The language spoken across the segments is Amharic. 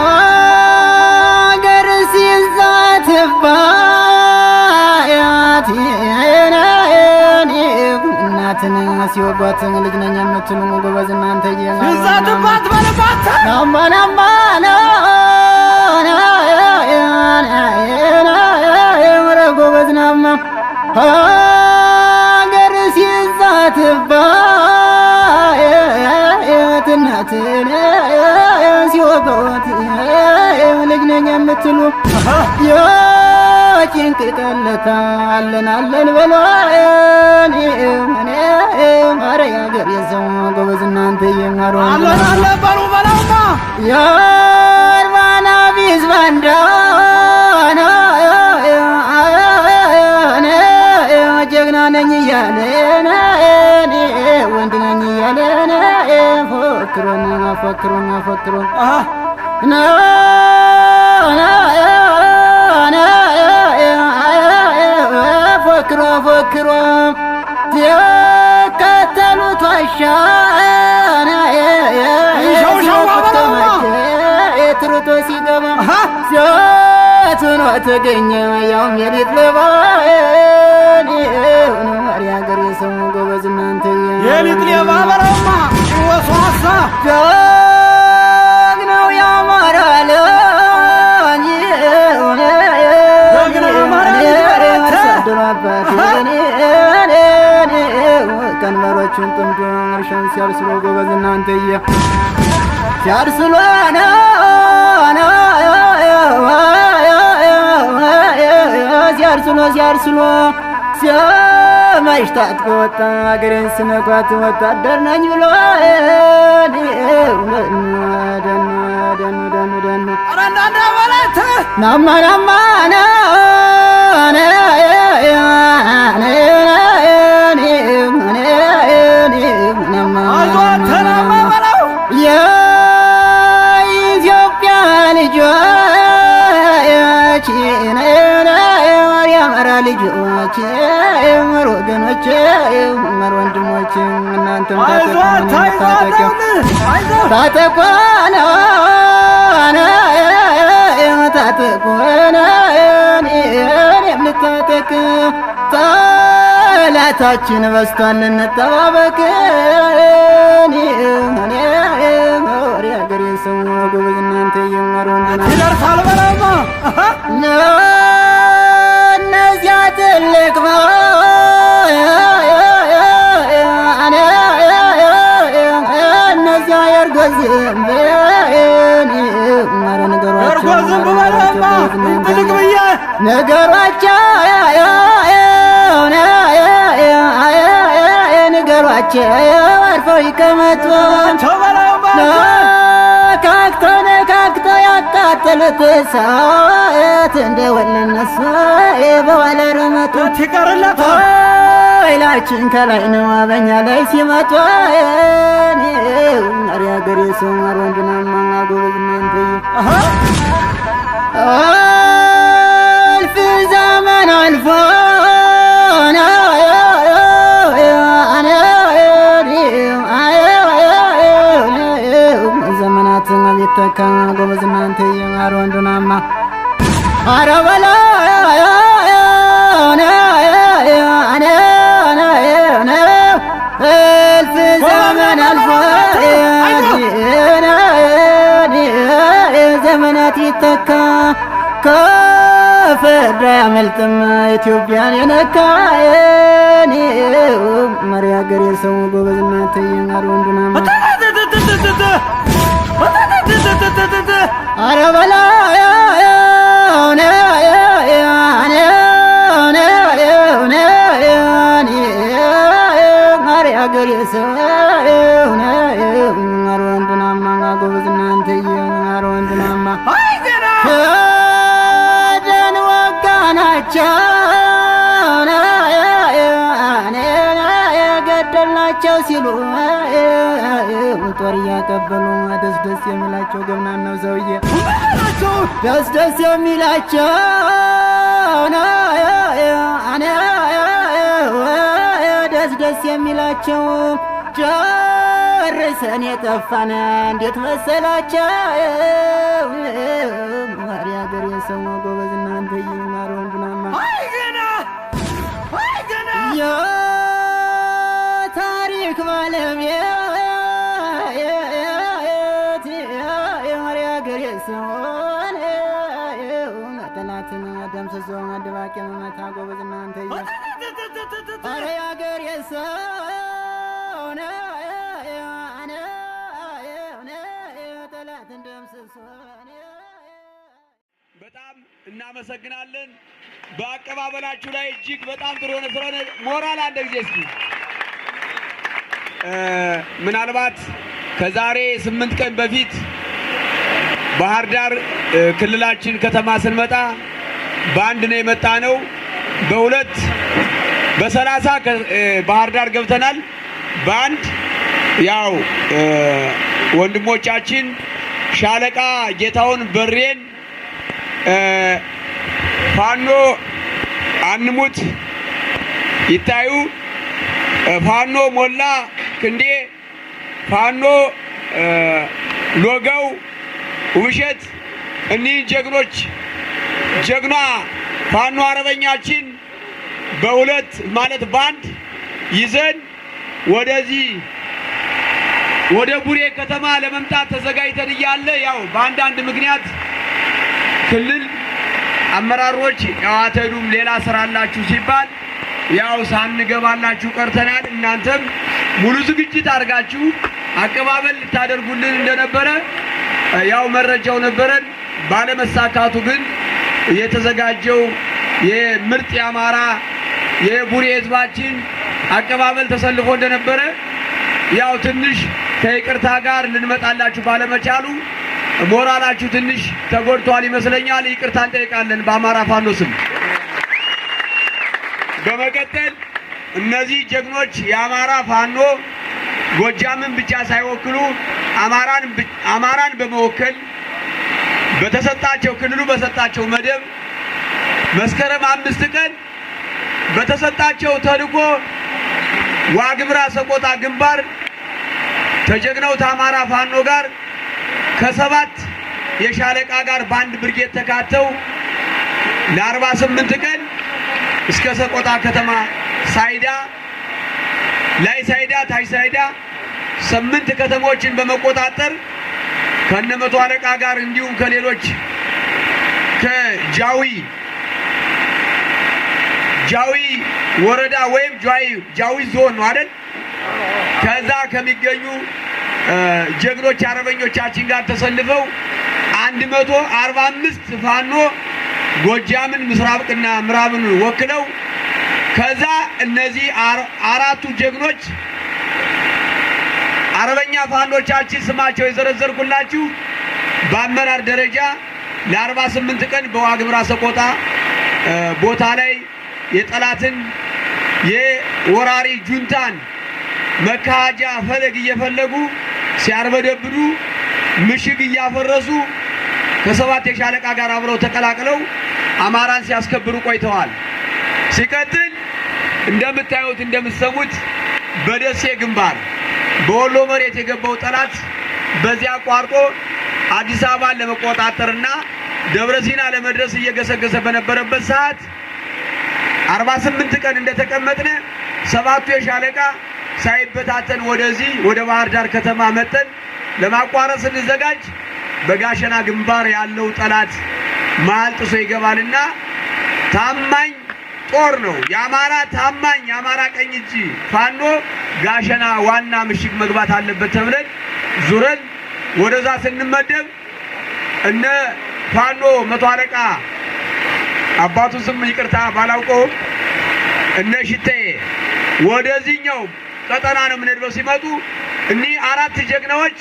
አገር ሲዛትባት እናትን ሲወጓት ልጅ ነኝ የምትሉ ጎበዝ እናንተ ሲዛትባት ባለባት ናማ ጎበዝ ናማ አገር ሲዛትባት እናትን ሲወጓት ልጅ ነኝ የምትሉ የጭንቅ ቀለታ አለን በሏን ማረ ያገር የሰው ጎበዝ እናንተ የማሩ አለ በሉ በላውማ የአርባና ቢዝ ባንዳና ጀግና ነኝ እያለ ወንድ ነኝ እያለ ፎክሮን ፎክሮ የከተሉት ዋሻ ትርቶ ሲገባ ሲያቱን ተገኘ ያውም የሌት ለባ ያገር የሰው ጎበዝ እናንተ የሌት ሌባ በረማ ወሷሳ ጀግናው ያማራል ቀንበሮቹን ጥምዶ እርሻን ሲያርስሎ ጎበዝ እናንተየ ሲያርስሎ ሲያርስሎ ሲያመሽ ታጥቆ ወጣ አገሬን ስነኳት ወታደር ነኝ ብሎ ደኑ ናማ የኢትዮጵያ ልጆች የአማራ ልጆች መር ወገኖች መር ወንድሞች እናንተም ታጠቁ ጠላታችን በስቷል እንጠባበቅ ያገር የሰው ጎበዝ እናንተ የማሩ ይደርሳል በላማ እነዚያ ትልቅ እነዚያ የእርጎ ዝንብ ነገሯቸው አርፈው ይቀመጡ ነካክቶ ያቃጠሉት እሳት እንደወለነሱ በዋለ ረመቱ ኃይላችን ከላይ ነው በኛ ላይ ሲመጡ ማሪ ሀገር የሰው ማር ወንድናማ ጎበዝ እናንተዬ አልፍ ዘመን አልፎ ዘመናትን ቢተካ ጎበዝ እናንተዬ ማር ወንድናማ አረ በላ እልፍ ዘመን አልፎ ዘመናት ይተካ ከፍርድ አያመልጥም ኢትዮጵያን የነካ መሪ ሀገር የሰው ጎበዝ እናንተዬ ማር ወንድናማ አረ በላ ሀገር የሰው ማር ወንድናማ ጎበዝ እናንተዬ ማር ወንድናማ ደን ወጋናቸው ገደልናቸው ሲሉ ጦር እያቀበሉ ደስ የሚላቸው ገብናን ነው ሰውዬ ደስ የሚላቸው ደስ የሚላቸው ጨርሰን የጠፋን እንዴት መሰላቸው ሲሆን ጠላትን ደምስሶ ድባቅ የመመታ ጎበዝ እናንተዬ ኧረ ያገሬ ሰው ጠላትን ደምስሶ በጣም እናመሰግናለን። በአቀባበላችሁ ላይ እጅግ በጣም ጥሩ ሆነ ስለሆነ ሞራል አንድ ጊዜ እስኪ ምናልባት ከዛሬ 8 ቀን በፊት ባህር ዳር ክልላችን ከተማ ስንመጣ በአንድ ነው የመጣ ነው። በሁለት በ30 ባህር ዳር ገብተናል። በአንድ ያው ወንድሞቻችን ሻለቃ ጌታውን በሬን ፋኖ አንሙት ይታዩ፣ ፋኖ ሞላ ክንዴ፣ ፋኖ ሎጋው ውብሸት እኒህ ጀግኖች ጀግና ፋኖ አርበኛችን በሁለት ማለት ባንድ ይዘን ወደዚህ ወደ ቡሬ ከተማ ለመምጣት ተዘጋጅተን እያለ ያው በአንዳንድ ምክንያት ክልል አመራሮች ያው አትሄዱም ሌላ ስራ አላችሁ ሲባል ያው ሳንገባላችሁ ቀርተናል። እናንተም ሙሉ ዝግጅት አድርጋችሁ አቀባበል ልታደርጉልን እንደነበረ ያው መረጃው ነበረን። ባለመሳካቱ ግን የተዘጋጀው የምርጥ የአማራ የቡሬ ህዝባችን አቀባበል ተሰልፎ እንደነበረ ያው ትንሽ ከይቅርታ ጋር ልንመጣላችሁ ባለመቻሉ ሞራላችሁ ትንሽ ተጎድቷል ይመስለኛል። ይቅርታ እንጠይቃለን በአማራ ፋኖ ስም። በመቀጠል እነዚህ ጀግኖች የአማራ ፋኖ ጎጃምን ብቻ ሳይወክሉ አማራን በመወከል በተሰጣቸው ክልሉ በሰጣቸው መደብ መስከረም 5 ቀን በተሰጣቸው ተልዕኮ ዋግምራ ሰቆጣ ግንባር ተጀግነው አማራ ፋኖ ጋር ከ7 የሻለቃ ጋር በአንድ ብርጌድ ተካተው ለ48 ቀን እስከ ሰቆጣ ከተማ ሳይዳ ላይ ሳይዳ ታይ ሳይዳ 8 ከተሞችን በመቆጣጠር ከነመቶ አለቃ ጋር እንዲሁም ከሌሎች ከጃዊ ወረዳ ወይም ጃዊ ዞን ነው አይደል? ከዛ ከሚገኙ ጀግኖች አርበኞቻችን ጋር ተሰልፈው 145 ፋኖ ጎጃምን ምስራቅና ምዕራብን ወክለው ከዛ እነዚህ አራቱ ጀግኖች አርበኛ ፋኖቻችን ስማቸው የዘረዘርኩላችሁ በአመራር ደረጃ ለ48 ቀን በዋግምራ ሰቆጣ ቦታ ላይ የጠላትን የወራሪ ጁንታን መካጃ ፈለግ እየፈለጉ ሲያርበደብዱ ምሽግ እያፈረሱ ከ7 የሻለቃ ጋር አብረው ተቀላቅለው አማራን ሲያስከብሩ ቆይተዋል። ሲቀጥል እንደምታዩት እንደምትሰሙት በደሴ ግንባር በወሎ መሬት የገባው ጠላት በዚያ አቋርጦ አዲስ አበባን ለመቆጣጠርና ደብረ ሲና ለመድረስ እየገሰገሰ በነበረበት ሰዓት 48 ቀን እንደተቀመጥነ 7ቱ የሻለቃ ሳይበታተን ወደዚህ ወደ ባህር ዳር ከተማ መጠን ለማቋረጥ ስንዘጋጅ በጋሸና ግንባር ያለው ጠላት መሃል ጥሶ ይገባልና ታማኝ ጦር ነው የአማራ ታማኝ የአማራ ቀኝ እጅ ፋኖ ጋሸና ዋና ምሽግ መግባት አለበት ተብለን ዙረን ወደዛ ስንመደብ እነ ፋኖ መቶ አለቃ አባቱ ስም ይቅርታ ባላውቀው እነ ሽቴ ወደዚህኛው ቀጠና ነው የምንሄደው ሲመጡ እኒህ 4 ጀግናዎች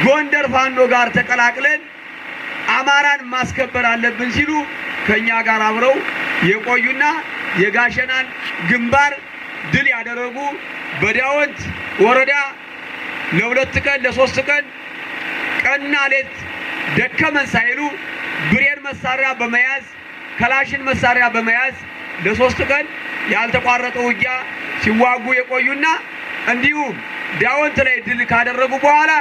ጎንደር ፋኖ ጋር ተቀላቅለን አማራን ማስከበር አለብን ሲሉ ከኛ ጋር አብረው የቆዩና የጋሸናን ግንባር ድል ያደረጉ በዳውንት ወረዳ ለ2 ቀን ለ3 ቀን ቀንና ሌት ደከመን ሳይሉ ብሬን መሳሪያ በመያዝ ከላሽን መሳሪያ በመያዝ ለ3 ቀን ያልተቋረጠ ውጊያ ሲዋጉ የቆዩና እንዲሁም ዳውንት ላይ ድል ካደረጉ በኋላ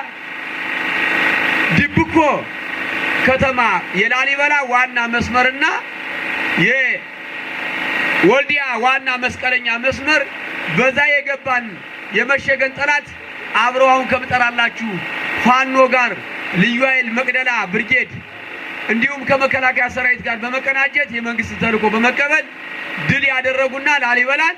ዲብኮ ከተማ የላሊበላ ዋና መስመርና የወልዲያ ዋና መስቀለኛ መስመር በዛ የገባን የመሸገን ጠላት አብረው አሁን ከምጠራላችሁ ፋኖ ጋር ልዩ ኃይል መቅደላ ብርጌድ እንዲሁም ከመከላከያ ሰራዊት ጋር በመቀናጀት የመንግስት ተልዕኮ በመቀበል ድል ያደረጉና ላሊበላን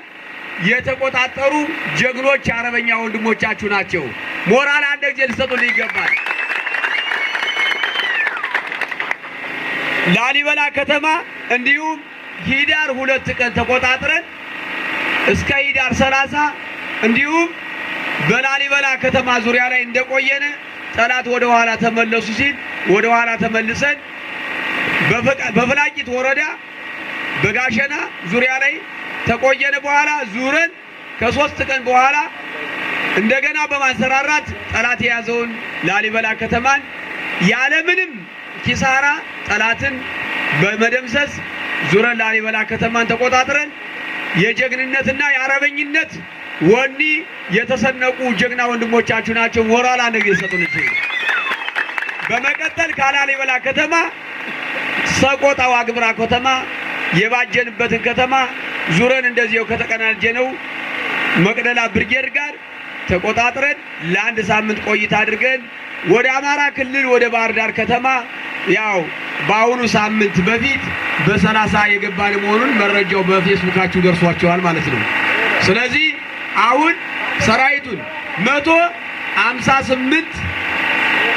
የተቆጣጠሩ ጀግኖች አርበኛ ወንድሞቻችሁ ናቸው። ሞራል አንድ ጊዜ ልትሰጡልኝ ይገባል። ላሊበላ ከተማ እንዲሁም ሂዳር 2 ቀን ተቆጣጥረን እስከ ሂዳር 30 እንዲሁም በላሊበላ ከተማ ዙሪያ ላይ እንደቆየነ ጠላት ወደ ኋላ ተመለሱ ሲል ወደ ኋላ ተመልሰን በፍላቂት ወረዳ በጋሸና ዙሪያ ላይ ተቆየነ። በኋላ ዙረን ከ3 ቀን በኋላ እንደገና በማንሰራራት ጠላት የያዘውን ላሊበላ ከተማን ያለምንም ኪሳራ ጠላትን በመደምሰስ ዙረን ላሊበላ ከተማን ተቆጣጥረን የጀግንነትና የአረበኝነት ወኒ የተሰነቁ ጀግና ወንድሞቻችሁ ናቸው። ሞራል አንድ ጊዜ ሰጡልኝ። በመቀጠል ከላሊበላ ከተማ ሰቆጣ ዋግምራ ከተማ የባጀንበትን ከተማ ዙረን እንደዚያው ከተቀናጀነው መቅደላ ብርጌድ ጋር ተቆጣጥረን ለአንድ ሳምንት ቆይታ አድርገን ወደ አማራ ክልል ወደ ባህር ዳር ከተማ ያው በአሁኑ ሳምንት በፊት በ30 የገባን መሆኑን መረጃው በፌስቡካችሁ ደርሷቸዋል ማለት ነው። ስለዚህ አሁን ሰራዊቱን 158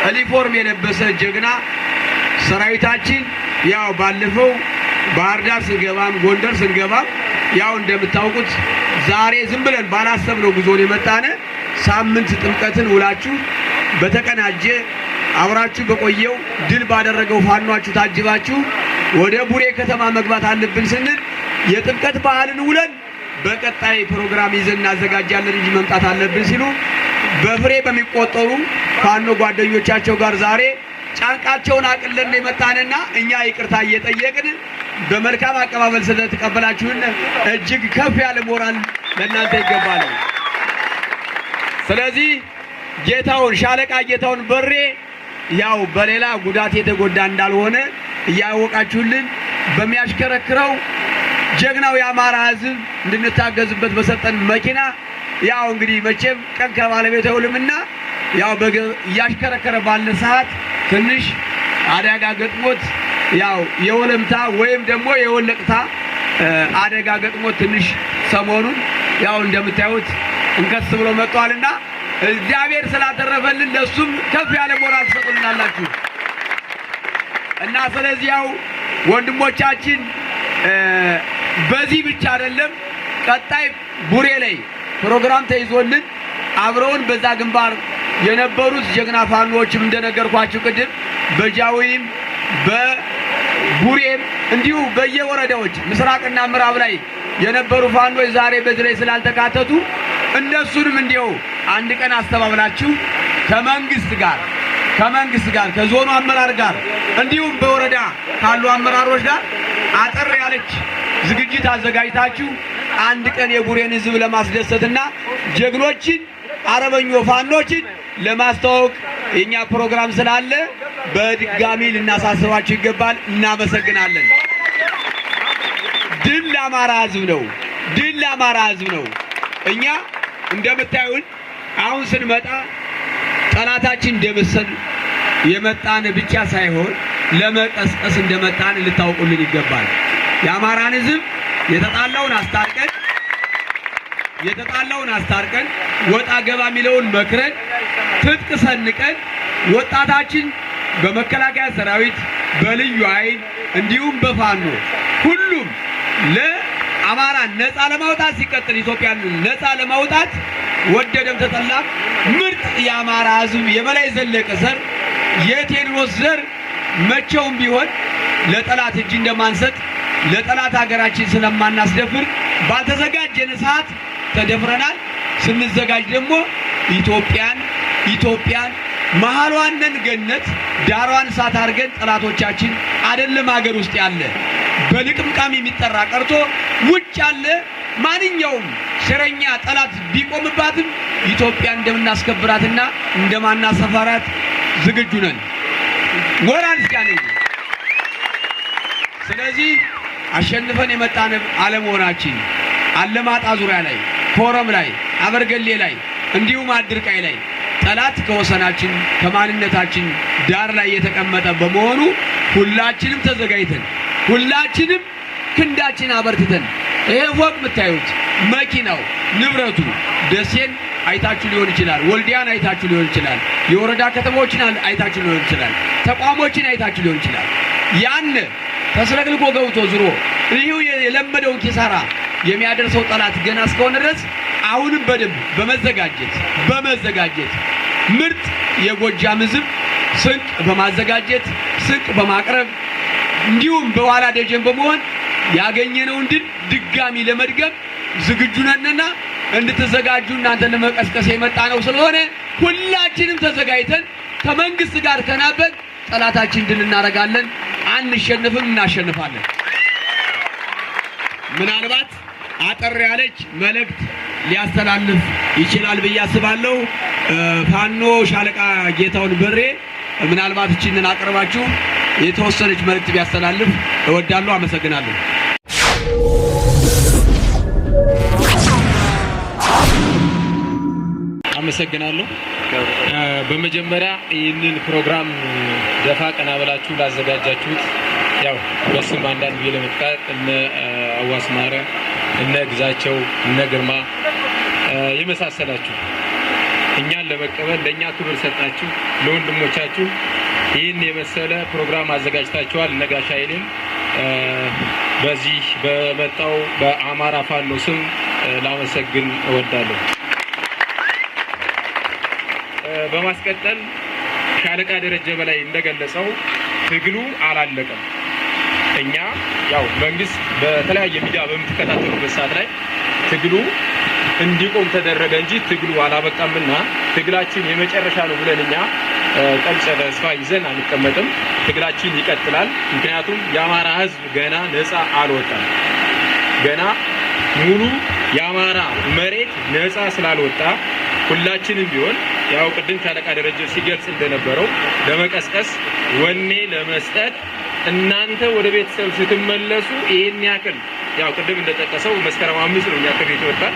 ዩኒፎርም የለበሰ ጀግና ሰራዊታችን ያው ባለፈው ባህር ዳር ስንገባም ጎንደር ስንገባም ያው እንደምታውቁት ዛሬ ዝም ብለን ባላሰብነው ጉዞን የመጣነ ሳምንት ጥምቀትን ውላችሁ በተቀናጀ አብራችሁ በቆየው ድል ባደረገው ፋኗችሁ ታጅባችሁ ወደ ቡሬ ከተማ መግባት አለብን ስንል የጥምቀት በዓልን ውለን በቀጣይ ፕሮግራም ይዘን እናዘጋጃለን እንጂ መምጣት አለብን ሲሉ በፍሬ በሚቆጠሩ ፋኖ ጓደኞቻቸው ጋር ዛሬ ጫንቃቸውን አቅለን የመጣንና እኛ ይቅርታ እየጠየቅን በመልካም አቀባበል ስለተቀበላችሁን እጅግ ከፍ ያለ ሞራል ለእናንተ ይገባል። ስለዚህ ጌታውን ሻለቃ ጌታውን በሬ ያው በሌላ ጉዳት የተጎዳ እንዳልሆነ እያወቃችሁልን በሚያሽከረክረው ጀግናው የአማራ ሕዝብ እንድንታገዝበት በሰጠን መኪና ያው እንግዲህ መቼም ቀን ከባለቤቱ አይውልምና ያው እያሽከረከረ ባለ ሰዓት ትንሽ አደጋ ገጥሞት ያው የወለምታ ወይም ደግሞ የወለቅታ አደጋ ገጥሞት ትንሽ ሰሞኑን ያው እንደምታዩት እንከስ ብሎ መጥቷልና እግዚአብሔር ስላተረፈልን ለሱም ከፍ ያለ ሞራል ተሰጥቶናላችሁ እና ስለዚህ ያው ወንድሞቻችን በዚህ ብቻ አይደለም ቀጣይ ቡሬ ላይ ፕሮግራም ተይዞልን አብረውን በዛ ግንባር የነበሩት ጀግና ፋኖዎችም እንደነገርኳችሁ ቅድም በጃዊም በቡሬም እንዲሁ በየወረዳዎች ምስራቅና ምዕራብ ላይ የነበሩ ፋኖች ዛሬ በዚህ ላይ ስላልተካተቱ እነሱንም እንዲሁ አንድ ቀን አስተባብላችሁ ከመንግስት ጋር ከዞኑ አመራር ጋር እንዲሁም በወረዳ ካሉ አመራሮች ጋር አጠር ያለች ዝግጅት አዘጋጅታችሁ አንድ ቀን የቡሬን ሕዝብ ለማስደሰትና ጀግኖችን አረበኞ ፋኖችን ለማስተዋወቅ የኛ ፕሮግራም ስላለ በድጋሚ ልናሳስባችሁ ይገባል። እናመሰግናለን። ድል ለአማራ ሕዝብ ነው። ድል ለአማራ ሕዝብ ነው። እኛ እንደምታዩን አሁን ስንመጣ ጠላታችን እንደመሰል የመጣን ብቻ ሳይሆን ለመቀስቀስ እንደመጣን ልታውቁልን ይገባል። የአማራን ሕዝብ የተጣላውን አስታርቀን ወጣ ገባ የሚለውን መክረን ትጥቅ ሰንቀን ወጣታችን በመከላከያ ሰራዊት በልዩ ኃይል እንዲሁም በፋኖ ሁሉም ለአማራን ነፃ ለማውጣት ሲቀጥል ኢትዮጵያን ነፃ ለማውጣት ወደደም ተጠላም ምርጥ የአማራ ሕዝብ የበላይ ዘለቀ ዘር የቴዎድሮስ ዘር መቼውም ቢሆን ለጠላት እጅ እንደማንሰጥ ለጠላት ሀገራችን ስለማናስደፍር ባልተዘጋጀን ሰዓት ተደፍረናል። ስንዘጋጅ ደግሞ ኢትዮጵያን መሃሏንን ገነት ዳሯን እሳት አድርገን ጠላቶቻችን አይደለም ሀገር ውስጥ ያለ በልቅምቃም የሚጠራ ቀርቶ ውጭ ያለ ማንኛውም ሸረኛ ጠላት ቢቆምባትም ኢትዮጵያን እንደምናስከብራትና እንደማናሰፈራት ዝግጁ ነን። ሞራል እስካለኝ ስለዚህ አሸንፈን የመጣን አለመሆናችን አለማጣ ዙሪያ ላይ ኮረም ላይ አበርገሌ ላይ እንዲሁም አድርቃይ ላይ ጠላት ከወሰናችን ከማንነታችን ዳር ላይ የተቀመጠ በመሆኑ ሁላችንም ተዘጋጅተን ሁላችንም ክንዳችን አበርትተን ይሄ ፎቅ የምታዩት መኪናው ንብረቱ ደሴን አይታችሁ ሊሆን ይችላል፣ ወልዲያን አይታችሁ ሊሆን ይችላል፣ የወረዳ ከተሞችን አይታችሁ ሊሆን ይችላል፣ ተቋሞችን አይታችሁ ሊሆን ይችላል። ያን ተስለቅልቆ ገብቶ ዝሮ ይሄው የለመደውን ኪሳራ የሚያደርሰው ጠላት ገና እስከሆነ ድረስ አሁንም በደንብ በመዘጋጀት ምርጥ የጎጃም ሕዝብ ስንቅ በማዘጋጀት ስንቅ በማቅረብ እንዲሁም በኋላ ደጀን በመሆን ያገኘነውን ድል ድጋሚ ለመድገም ዝግጁ ነንና እንድትዘጋጁ እናንተን ለመቀስቀስ የመጣ ነው። ስለሆነ ሁላችንም ተዘጋጅተን ከመንግስት ጋር ተናበን ጠላታችን ድል እናደርጋለን። አንሸነፍም፣ እናሸንፋለን። ምናልባት አጠር ያለች መልእክት ሊያስተላልፍ ይችላል ብዬ አስባለሁ። ፋኖ ሻለቃ ጌታውን በሬ ምናልባት እቺንን አቅርባችሁ የተወሰነች መልእክት ቢያስተላልፍ እወዳለሁ። አመሰግናለሁ። አመሰግናለሁ። በመጀመሪያ ይህንን ፕሮግራም ደፋ ቀና ብላችሁ ላዘጋጃችሁት ያው በስም አንዳንድ ቢለ መጥቃት እነ አዋስ ማረ እነ ግዛቸው እነ ግርማ የመሳሰላችሁ እኛን ለመቀበል ለኛ ክብር ሰጣችሁ ለወንድሞቻችሁ ይህን የመሰለ ፕሮግራም አዘጋጅታችኋል። ነጋሽ ኃይሌን በዚህ በመጣው በአማራ ፋኖ ስም ላመሰግን እወዳለሁ። በማስቀጠል ሻለቃ ደረጀ በላይ እንደገለጸው ትግሉ አላለቀም። እኛ ያው መንግስት በተለያየ ሚዲያ በምትከታተሉበት ሰዓት ላይ ትግሉ እንዲቆም ተደረገ እንጂ ትግሉ አላበቃምና ትግላችን የመጨረሻ ነው ብለን እኛ ጠንጨ ተስፋ ይዘን አንቀመጥም። ትግላችን ይቀጥላል። ምክንያቱም የአማራ ሕዝብ ገና ነፃ አልወጣም። ገና ሙሉ የአማራ መሬት ነፃ ስላልወጣ ሁላችንም ቢሆን ያው ቅድም ሻለቃ ደረጀ ሲገልጽ እንደነበረው ለመቀስቀስ ወኔ ለመስጠት እናንተ ወደ ቤተሰብ ስትመለሱ ይሄን ያክል ያው ቅድም እንደጠቀሰው መስከረም 5 ነው ያከብ ይተወጣል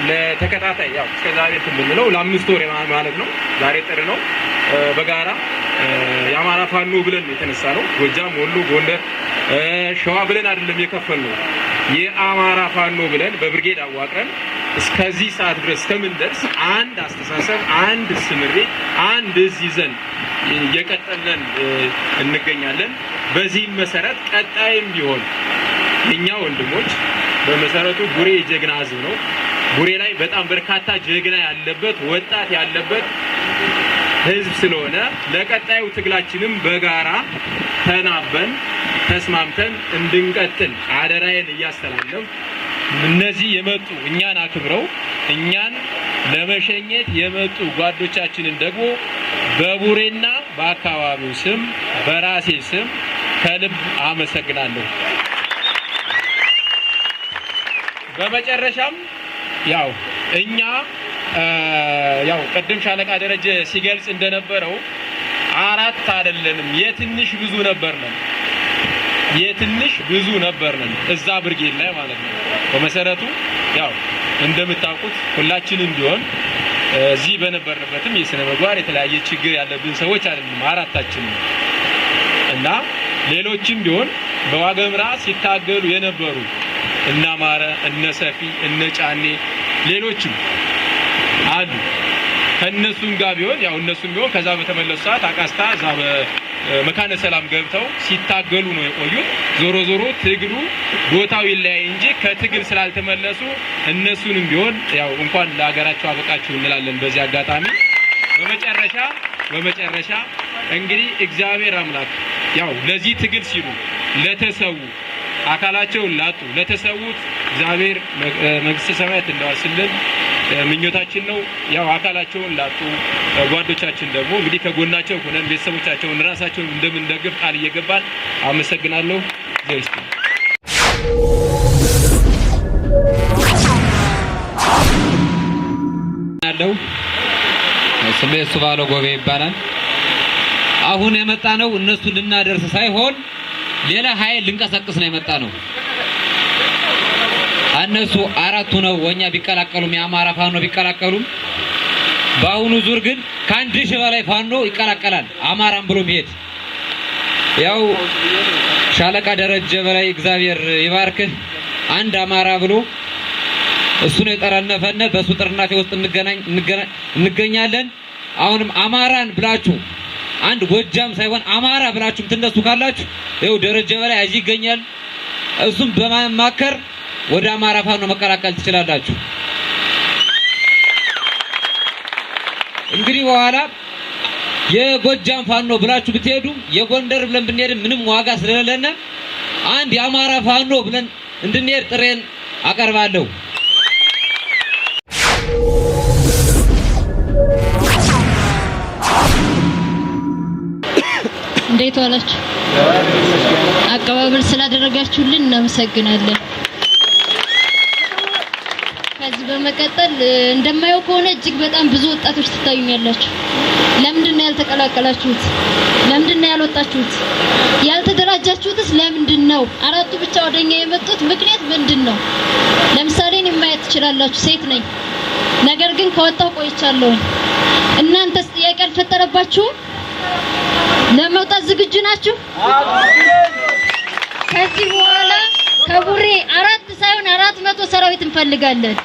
ለተከታታይ ያው እስከ ዛሬ ተብለው ለ5 ወር ማለት ነው። ዛሬ ጥር ነው። በጋራ የአማራ ፋኖ ብለን የተነሳ ነው። ጎጃም፣ ወሎ፣ ጎንደር፣ ሸዋ ብለን አይደለም የከፈልነው የአማራ ፋኖ ብለን በብርጌድ አዋቅረን እስከዚህ ሰዓት ድረስ እስከምንደርስ አንድ አስተሳሰብ፣ አንድ ስምሬት፣ አንድ ይዘን እየቀጠልን እንገኛለን። በዚህም መሰረት ቀጣይም ቢሆን እኛ ወንድሞች በመሰረቱ ቡሬ ጀግና ሕዝብ ነው። ቡሬ ላይ በጣም በርካታ ጀግና ያለበት ወጣት ያለበት ሕዝብ ስለሆነ ለቀጣዩ ትግላችንም በጋራ ተናበን ተስማምተን እንድንቀጥል አደራዬን እያስተላለፍ እነዚህ የመጡ እኛን አክብረው እኛን ለመሸኘት የመጡ ጓዶቻችንን ደግሞ በቡሬና በአካባቢው ስም በራሴ ስም ከልብ አመሰግናለሁ። በመጨረሻም ያው እኛ ያው ቅድም ሻለቃ ደረጀ ሲገልጽ እንደነበረው አራት አይደለንም የትንሽ ብዙ ነበርነን እዛ ብርጌድ ላይ ማለት ነው። በመሰረቱ ያው እንደምታውቁት ሁላችንም ቢሆን እዚህ በነበርንበትም የስነ ምግባር የተለያየ ችግር ያለብን ሰዎች አይደለም አራታችን እና ሌሎችም ቢሆን በዋገምራ ሲታገሉ የነበሩ እነ አማረ እነ ሰፊ እነ ጫኔ ሌሎችም አሉ። ከነሱም ጋር ቢሆን ያው እነሱም ቢሆን ከዛ በተመለሱ ሰዓት አቃስታ እዛ በመካነ ሰላም ገብተው ሲታገሉ ነው የቆዩት። ዞሮ ትግሉ ቦታው ይለያይ እንጂ ከትግል ስላልተመለሱ እነሱንም ቢሆን ያው እንኳን ለሀገራቸው አበቃችሁ እንላለን። በዚህ አጋጣሚ በመጨረሻ እንግዲህ እግዚአብሔር አምላክ ያው ለዚህ ትግል ሲሉ ለተሰዉ አካላቸውን ላጡ ለተሰዉት እግዚአብሔር መንግስተ ሰማያት እንዳወርስልን ምኞታችን ነው። ያው አካላቸውን ላጡ ጓዶቻችን ደግሞ እንግዲህ ከጎናቸው ሆነን ቤተሰቦቻቸውን ራሳቸውን እንደምንደግፍ ቃል እየገባን አመሰግናለሁ። ዘይስቲ ያለው ስሜ እሱ ባለው ጎቤ ይባላል። አሁን የመጣ ነው እነሱ ልናደርስ ሳይሆን ሌላ ኃይል ልንቀሰቅስ ነው የመጣ ነው። እነሱ አራቱ ነው ወኛ ቢቀላቀሉም የአማራ ፋኖ ቢቀላቀሉም በአሁኑ ዙር ግን ከ1000 በላይ ፋኖ ይቀላቀላል አማራን ብሎ መሄድ። ያው ሻለቃ ደረጀ በላይ እግዚአብሔር ይባርክህ አንድ አማራ ብሎ እሱ ነው የጠረነፈነ በሱ ጥርናፌ ውስጥ እንገኛለን። አሁንም አማራን ብላችሁ አንድ ጎጃም ሳይሆን አማራ ብላችሁ ትነሱ ካላችሁ ይኸው ደረጀ በላይ እዚህ ይገኛል። እሱም በማማከር ወደ አማራ ፋኖ መቀላቀል ትችላላችሁ። እንግዲህ በኋላ የጎጃም ፋኖ ብላችሁ ብትሄዱ የጎንደር ብለን ብንሄድ ምንም ዋጋ ስለሌለና አንድ የአማራ ፋኖ ብለን እንድንሄድ ጥሬን አቀርባለሁ። እንዴት ዋላችሁ? አቀባበል ስላደረጋችሁልን እናመሰግናለን። ከዚህ በመቀጠል እንደማየው ከሆነ እጅግ በጣም ብዙ ወጣቶች ትታዩኛላችሁ። ለምንድነው ያልተቀላቀላችሁት? ለምንድነው ያልወጣችሁት? ያልተደራጃችሁትስ ለምንድነው? አራቱ ብቻ ወደኛ የመጡት ምክንያት ምንድነው? ለምሳሌ እኔ ማየት ትችላላችሁ፣ ሴት ነኝ። ነገር ግን ከወጣው ቆይቻለሁ። እናንተስ ጥያቄ አልፈጠረባችሁም? ለመውጣት ዝግጁ ናችሁ? ከዚህ በኋላ ከቡሬ 4 ሳይሆን 400 ሰራዊት እንፈልጋለን።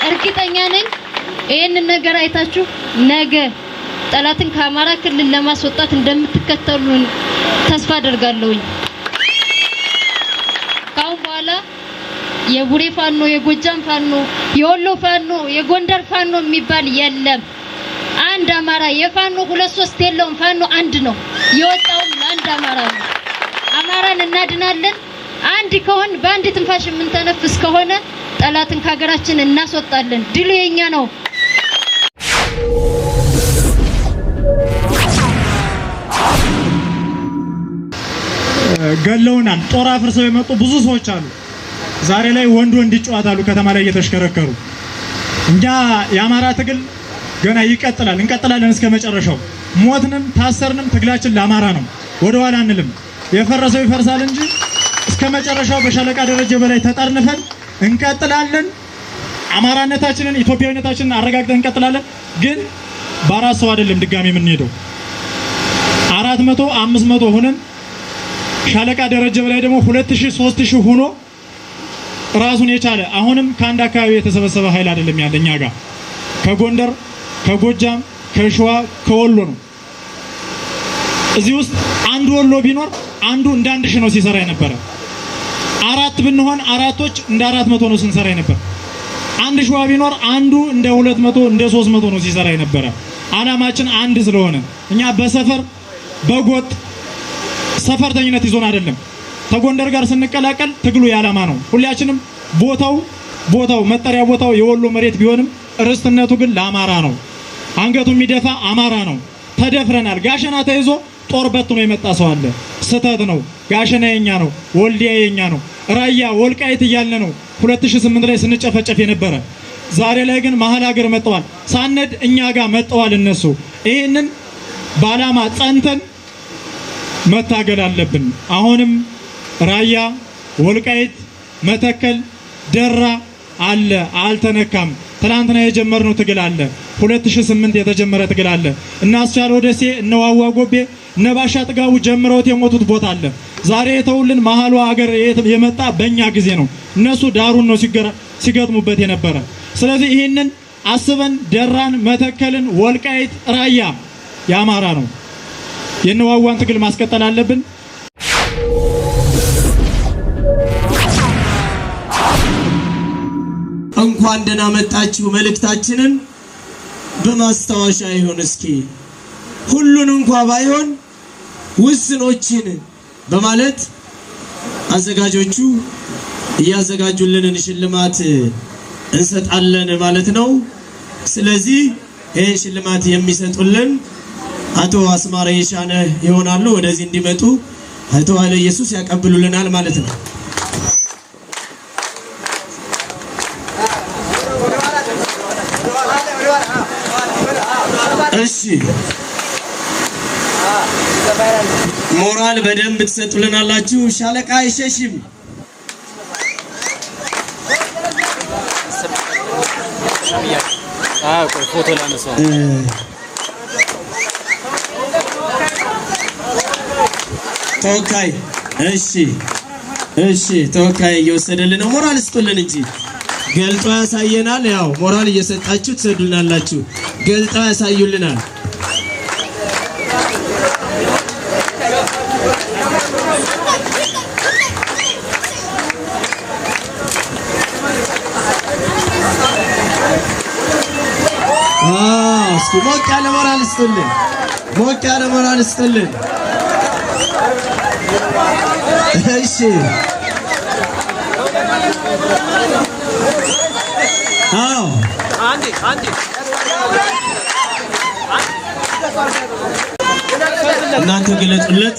እርግጠኛ ነኝ ይሄንን ነገር አይታችሁ ነገ ጠላትን ከአማራ ክልል ለማስወጣት እንደምትከተሉን ተስፋ አደርጋለሁኝ። ካሁን በኋላ የቡሬ ፋኖ፣ የጎጃም ፋኖ፣ የወሎ ፋኖ፣ የጎንደር ፋኖ የሚባል የለም። አንድ አማራ የፋኖ 2-3 የለውም። ፋኖ አንድ ነው። የወጣውም አንድ አማራ ነው። አማራን እናድናለን። አንድ ከሆን በአንድ ትንፋሽ የምንተነፍስ ከሆነ ጠላትን ከሀገራችን እናስወጣለን። ድሉ የኛ ነው። ገለውናል። ጦር አፍርሰው የመጡ ብዙ ሰዎች አሉ። ዛሬ ላይ ወንድ ይጫወታሉ ከተማ ላይ እየተሽከረከሩ። እኛ የአማራ ትግል ገና ይቀጥላል። እንቀጥላለን እስከ መጨረሻው። ሞትንም ታሰርንም ትግላችን ለአማራ ነው። ወደ ኋላ አንልም። የፈረሰው ይፈርሳል እንጂ እስከ መጨረሻው በሻለቃ ደረጀ በላይ ተጠርንፈን እንቀጥላለን። አማራነታችንን ኢትዮጵያዊነታችንን አረጋግጠን እንቀጥላለን። ግን በአራት ሰው አይደለም ድጋሚ የምንሄደው 400 500 ሆነን ሻለቃ ደረጀ በላይ ደግሞ 2000 3000 ሆኖ ራሱን የቻለ አሁንም ከአንድ አካባቢ የተሰበሰበ ኃይል አይደለም ያለኛ ጋር ከጎንደር ከጎጃም ከሸዋ ከወሎ ነው። እዚህ ውስጥ አንድ ወሎ ቢኖር አንዱ እንደ 1000 ነው ሲሰራ የነበረ። አራት ብንሆን አራቶች እንደ 400 ነው ስንሰራ የነበረ። አንድ ሸዋ ቢኖር አንዱ እንደ 200 እንደ 300 ነው ሲሰራ የነበረ። አላማችን አንድ ስለሆነ እኛ በሰፈር በጎጥ ሰፈርተኝነት ይዞን አይደለም። ከጎንደር ጋር ስንቀላቀል ትግሉ ያላማ ነው። ሁላችንም ቦታው መጠሪያ ቦታው የወሎ መሬት ቢሆንም ርስትነቱ ግን ለአማራ ነው። አንገቱ የሚደፋ አማራ ነው። ተደፍረናል። ጋሸና ተይዞ ጦር በትኖ የመጣ ሰው አለ። ስተት ነው። ጋሸና የኛ ነው። ወልዲያ የኛ ነው። ራያ ወልቃይት እያልን ነው 2008 ላይ ስንጨፈጨፍ የነበረ። ዛሬ ላይ ግን መሀል ሀገር መጣዋል። ሳነድ እኛ ጋር መጣዋል እነሱ። ይሄንን ባላማ ጸንተን መታገል አለብን። አሁንም ራያ ወልቃይት መተከል ደራ አለ፣ አልተነካም። ትላንትና የጀመርነው ትግል አለ። 2008 የተጀመረ ትግል አለ። እና አስቻለው ደሴ እነዋዋ ጎቤ እነባሻ ጥጋቡ ጀምረውት የሞቱት ቦታ አለ። ዛሬ የተውልን መሃሉ ሀገር የመጣ በእኛ ጊዜ ነው። እነሱ ዳሩን ነው ሲገጥሙበት የነበረ። ስለዚህ ይህንን አስበን ደራን መተከልን ወልቃይት ራያ የአማራ ነው። የነዋዋን ትግል ማስቀጠል አለብን። እንኳን ደህና መጣችሁ መልእክታችንን በማስታወሻ ይሁን። እስኪ ሁሉን እንኳን ባይሆን ውስኖችን በማለት አዘጋጆቹ እያዘጋጁልንን ሽልማት እንሰጣለን ማለት ነው። ስለዚህ ይህን ሽልማት የሚሰጡልን አቶ አስማረ የሻነ ይሆናሉ። ወደዚህ እንዲመጡ አቶ ኃይለ ኢየሱስ ያቀብሉልናል ማለት ነው። እሺ ሞራል በደንብ ትሰጡልናላችሁ። ሻለቃ አይሸሽም። ቆይ ፎቶ ላነሳው ተወካይ እሺ ተወካይ እየወሰደልን ነው ሞራል ስጡልን እንጂ ገልጦ ያሳየናል ያው ሞራል እየሰጣችሁ ትሰዱልናላችሁ ገልጦ ያሳዩልናል እስኪ ሞቅ ያለ ሞራል ስጡልን እሺ አንዴ እናንተ ግለጹለት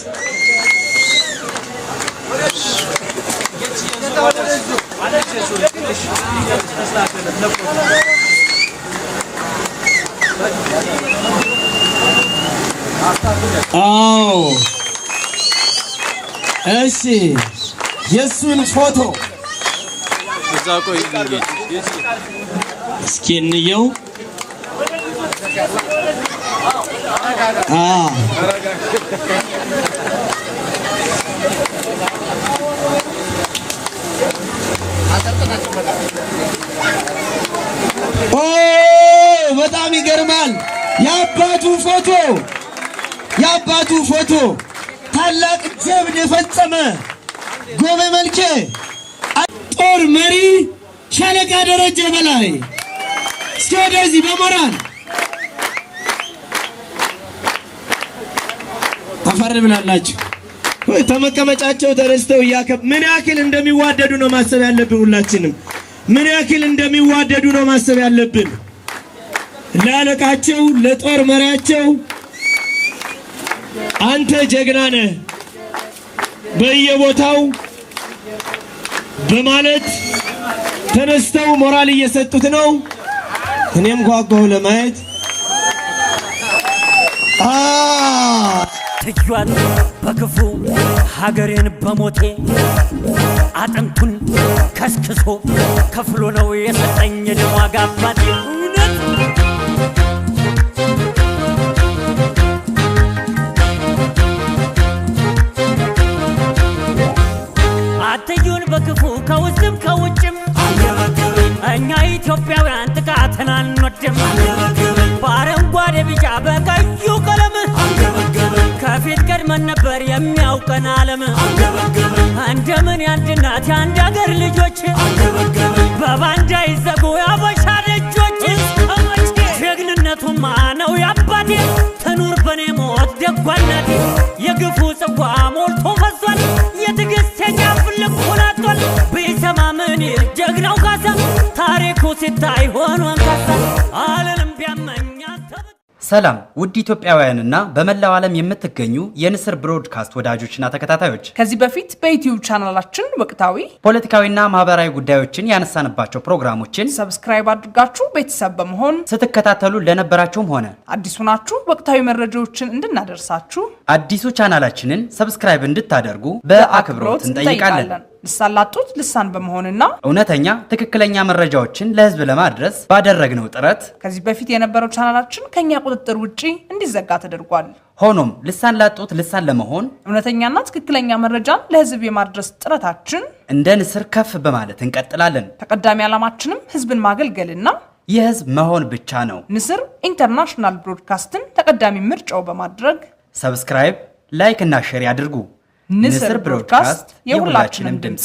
እሺ የሱን ፎቶ እስኪ እንየው በጣም ይገርማል የአባቱ ፎቶ ታላቅ ጀብድ የፈጸመ ጎበ መልኬ ጦር መሪ ሻለቃ ደረጀ በላይ እስከዚህ በሞራል አፈር ብላላችሁ ተመቀመጫቸው ተነስተው ምን ያክል እንደሚዋደዱ ነው ማሰብ ያለብን ሁላችንም ምን ያክል እንደሚዋደዱ ነው ማሰብ ያለብን ለአለቃቸው ለጦር መሪያቸው አንተ ጀግና ነህ በየቦታው በማለት ተነስተው ሞራል እየሰጡት ነው እኔም ጓጓው ለማየት ትጇን በክፉ ሀገሬን በሞቴ አጥንቱን ከስክሶ ከፍሎ ነው የሰጠኝ ደም ዋጋ አባቴ አትዩን በክፉ ከውስጥም ከውጭም እኛ ኢትዮጵያውያን ጥቃትን አንወድም በአረንጓዴ ቢጫ በቀዩ ቀለም ከፊት ቀድመን ነበር የሚያውቀን ዓለም እንደምን የአንድ እናት የአንድ አገር ልጆች በባንዳ ይዘጉ ያበሻ ደጆች ጀግንነቱማ ነው የአባቴ ትኑር በኔ ሞት ደጓ እናቴ የግፉ ጽዋ ሞልቶ ፈሷል የትዕግስት የጫፍ ልክ ሆናቷል ቢሰማ ምን ጀግናው ካሳ ታሪኩ ሲታይ ሆኖ አንካሳ ዓለም ቢያመኛ ሰላም ውድ ኢትዮጵያውያንና በመላው ዓለም የምትገኙ የንስር ብሮድካስት ወዳጆችና ተከታታዮች ከዚህ በፊት በዩቲዩብ ቻናላችን ወቅታዊ ፖለቲካዊና ማህበራዊ ጉዳዮችን ያነሳንባቸው ፕሮግራሞችን ሰብስክራይብ አድርጋችሁ ቤተሰብ በመሆን ስትከታተሉ ለነበራችሁም ሆነ አዲሱ ናችሁ ወቅታዊ መረጃዎችን እንድናደርሳችሁ አዲሱ ቻናላችንን ሰብስክራይብ እንድታደርጉ በአክብሮት እንጠይቃለን። ልሳን ላጡት ልሳን በመሆንና እውነተኛ ትክክለኛ መረጃዎችን ለህዝብ ለማድረስ ባደረግነው ጥረት ከዚህ በፊት የነበረው ቻናላችን ከኛ ቁጥጥር ውጪ እንዲዘጋ ተደርጓል። ሆኖም ልሳን ላጡት ልሳን ለመሆን እውነተኛና ትክክለኛ መረጃን ለህዝብ የማድረስ ጥረታችን እንደ ንስር ከፍ በማለት እንቀጥላለን። ተቀዳሚ ዓላማችንም ህዝብን ማገልገልና የህዝብ መሆን ብቻ ነው። ንስር ኢንተርናሽናል ብሮድካስትን ተቀዳሚ ምርጫው በማድረግ ሰብስክራይብ፣ ላይክ እና ሼር ያድርጉ። ንስር ብሮድካስት የሁላችንም ድምጽ